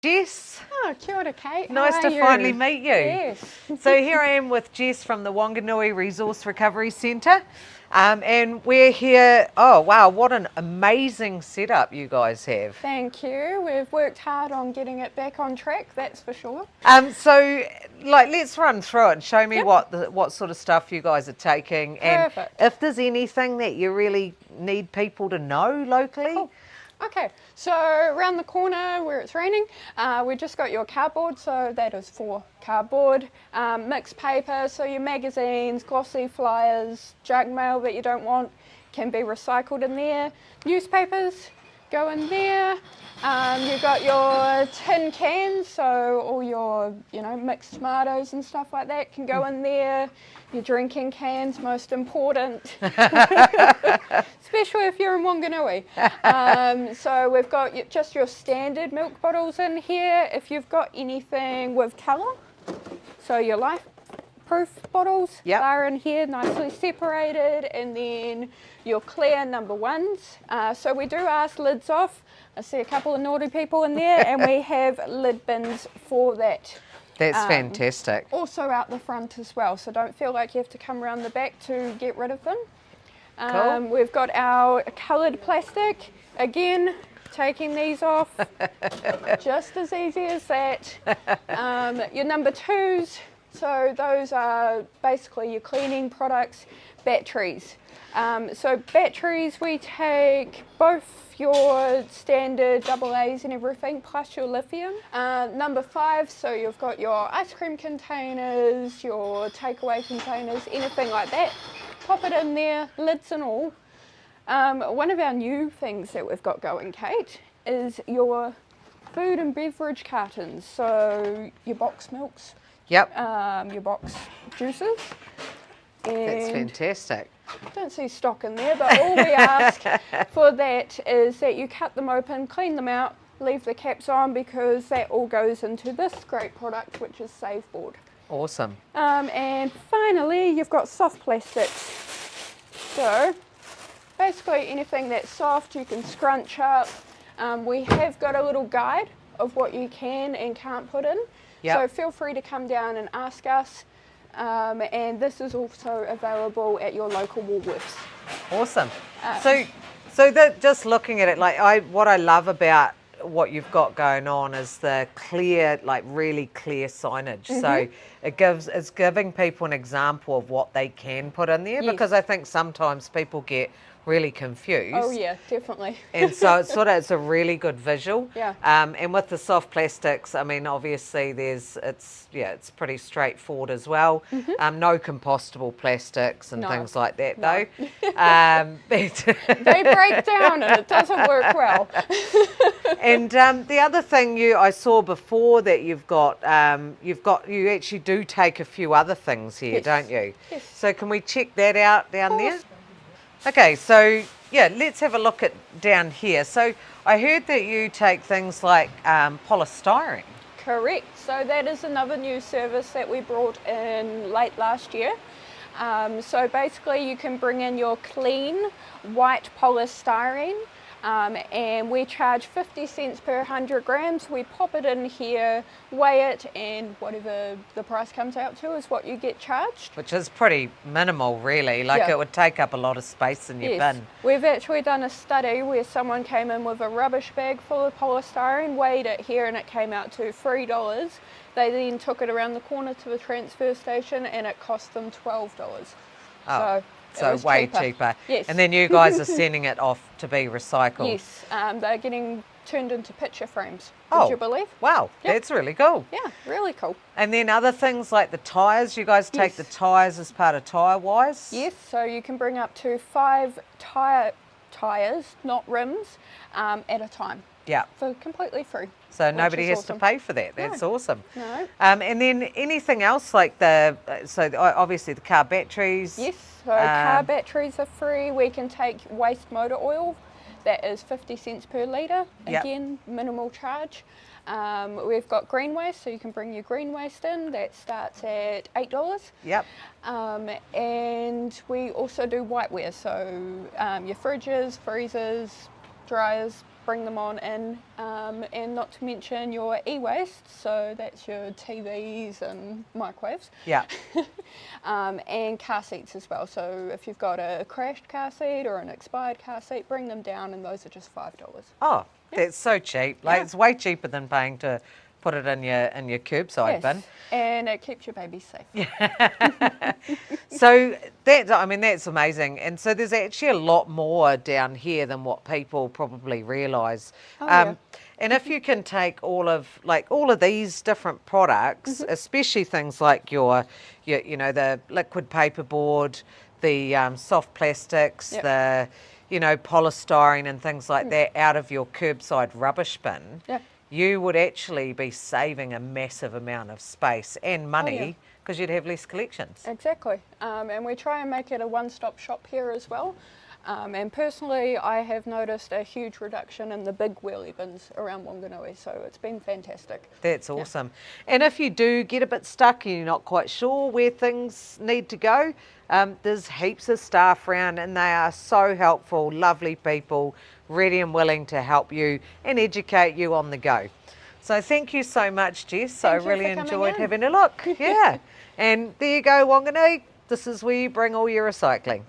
Jess, Oh, kia ora, Kate. nice How to are you? finally meet you. Yes. So here I am with Jess from the Whanganui Resource Recovery Centre, and we're here. Oh wow, what an amazing setup you guys have. Thank you. We've worked hard on getting it back on track, that's for sure. So let's run through it and show me Yep. what sort of stuff you guys are taking, and Perfect. if there's anything that you really need people to know locally. Cool. Okay, so around the corner where it's raining, we just got your cardboard, so that is for cardboard. Mixed paper, so your magazines, glossy flyers, junk mail that you don't want can be recycled in there. Newspapers go in there. You've got your tin cans, so all your mixed tomatoes and stuff like that can go in there. Your drinking cans, most important, especially if you're in Whanganui. So we've got just your standard milk bottles in here. If you've got anything with colour, so your life-proof bottles are in here, nicely separated, and then your clear number ones. So we do ask lids off. I see a couple of naughty people in there, and we have lid bins for that. That's fantastic. Also out the front as well, so don't feel like you have to come around the back to get rid of them. Cool. We've got our coloured plastic, again, taking these off, just as easy as that. Your number twos, so those are basically your cleaning products. Batteries. So batteries, we take both your standard AA's and everything, plus your lithium. Number 5, so you've got your ice cream containers, your takeaway containers, anything like that. Pop it in there, lids and all. One of our new things that we've got going, Kate, is your food and beverage cartons. So your box milks, your box juices. That's fantastic. Don't see stock in there, but all we ask for that is that you cut them open, clean them out, leave the caps on, because that all goes into this great product, which is Saveboard. Awesome. And finally, you've got soft plastics. So basically anything that's soft, you can scrunch up. We have got a little guide of what you can and can't put in. So feel free to come down and ask us. And this is also available at your local Woolworths. Awesome. So that, just looking at it, what I love about what you've got going on is the clear, really clear signage. So it's giving people an example of what they can put in there, because I think sometimes people get really confused. Oh yeah, definitely. And so it's a really good visual. Yeah. And with the soft plastics, I mean, obviously it's pretty straightforward as well. No compostable plastics and things like that though. They break down and it doesn't work well. And the other thing I saw before that you actually do take a few other things here, don't you? Yes. So can we check that out down there? Okay, so let's have a look at down here. So I heard that you take things like polystyrene. Correct. So that is another new service that we brought in late last year. So basically you can bring in your clean white polystyrene, and we charge 50 cents per 100 grams. We pop it in here, weigh it, and whatever the price comes out to is what you get charged. Which is pretty minimal, really. It would take up a lot of space in your bin. We've actually done a study where someone came in with a rubbish bag full of polystyrene, weighed it here, and it came out to $3. They then took it around the corner to the transfer station, and it cost them $12. So way cheaper. Yes. And then you guys are sending it off to be recycled. Yes, they're getting turned into picture frames. Would you believe? Wow, that's really cool. Yeah, really cool. And then other things like the tyres, you guys take the tyres as part of TyreWise? Yes, so you can bring up to 5 tyres, not rims, at a time. Yeah. For completely free. So nobody has to pay for that. That's awesome. No. And then anything else like obviously the car batteries? Yes, so car batteries are free. We can take waste motor oil. That is 50 cents per litre. Again, minimal charge. We've got green waste, so you can bring your green waste in. That starts at $8. Yep. And we also do whiteware, so your fridges, freezers, dryers, bring them on in, and not to mention your e-waste, so that's your TVs and microwaves. Yeah. And car seats as well. So if you've got a crashed car seat or an expired car seat, bring them down, and those are just $5. Oh, that's so cheap. Like Yeah. it's way cheaper than paying to put it in your curbside bin. And it keeps your babies safe. So that's amazing. And so there's actually a lot more down here than what people probably realise. Yeah. And if you can take all of these different products, especially things like your the liquid paperboard, the soft plastics, Yep. the polystyrene and things like that out of your curbside rubbish bin, Yeah. you would actually be saving a massive amount of space and money because you'd have less collections. Exactly. And we try and make it a one-stop shop here as well. And personally, I have noticed a huge reduction in the big wheelie bins around Whanganui, so it's been fantastic. That's awesome. And if you do get a bit stuck and you're not quite sure where things need to go, there's heaps of staff around and they are so helpful, lovely people, ready and willing to help you and educate you on the go. So thank you so much, Jess. I Thank you really for coming enjoyed in. having a look. Yeah. And there you go, Whanganui. This is where you bring all your recycling.